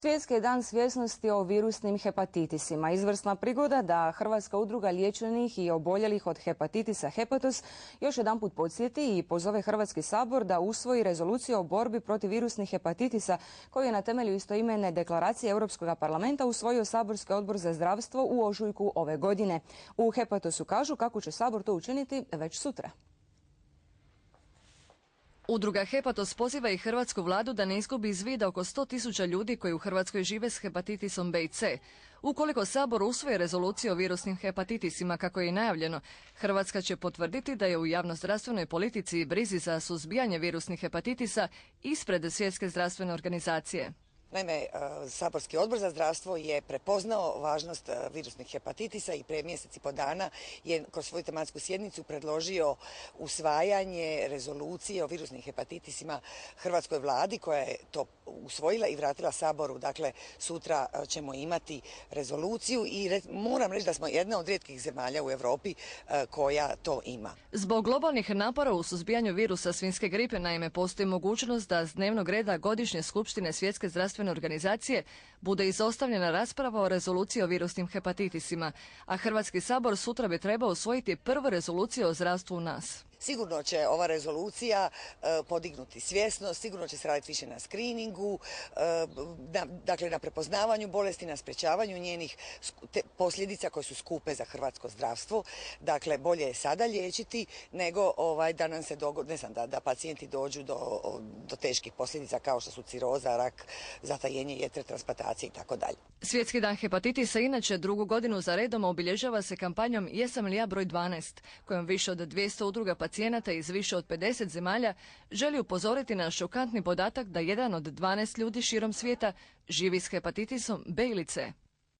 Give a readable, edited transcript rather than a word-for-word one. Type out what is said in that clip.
Svjetski je dan svjesnosti o virusnim hepatitisima. Izvrsna prigoda da Hrvatska udruga liječenih i oboljelih od hepatitisa Hepatos još jedanput podsjeti i pozove Hrvatski sabor da usvoji rezoluciju o borbi protiv virusnih hepatitisa koju je na temelju istoimene deklaracije Europskog parlamenta usvojio Saborski odbor za zdravstvo u ožujku ove godine. U Hepatosu kažu kako će sabor to učiniti već sutra. Udruga Hepatos poziva i hrvatsku vladu da ne izgubi iz vida oko 100.000 ljudi koji u Hrvatskoj žive s hepatitisom B i C. Ukoliko sabor usvoji rezoluciju o virusnim hepatitisima kako je i najavljeno, Hrvatska će potvrditi da je u javnozdravstvenoj politici i brizi za suzbijanje virusnih hepatitisa ispred Svjetske zdravstvene organizacije. Naime, Saborski odbor za zdravstvo je prepoznao važnost virusnih hepatitisa i prije mjesec i po dana je kroz svoju tematsku sjednicu predložio usvajanje rezolucije o virusnim hepatitisima hrvatskoj vladi koja je to usvojila i vratila Saboru. Dakle, sutra ćemo imati rezoluciju i moram reći da smo jedna od rijetkih zemalja u Europi koja to ima. Zbog globalnih napora u suzbijanju virusa svinjske gripe, naime, postoji mogućnost da s dnevnog reda godišnje skupštine Svjetske zdravstvene organizacije bude izostavljena rasprava o rezoluciji o virusnim hepatitisima, a Hrvatski sabor sutra bi trebao usvojiti prvu rezoluciju o zdravstvu u nas. Sigurno će ova rezolucija podignuti svjesnost, sigurno će se raditi više na skriningu, dakle na prepoznavanju bolesti, na sprječavanju njenih posljedica koje su skupe za hrvatsko zdravstvo. Dakle, bolje je sada liječiti nego da nam se dogodi, ne znam, da pacijenti dođu do teških posljedica kao što su ciroza, rak, zatajenje jetre, transplantacije itd. Svjetski dan hepatitisa inače drugu godinu za redom obilježava se kampanjom Jesam li ja broj 12, kojom više od 200 udruga pacijenata iz više od 50 zemalja želi upozoriti na šokantni podatak da jedan od 12 ljudi širom svijeta živi s hepatitisom B ili C.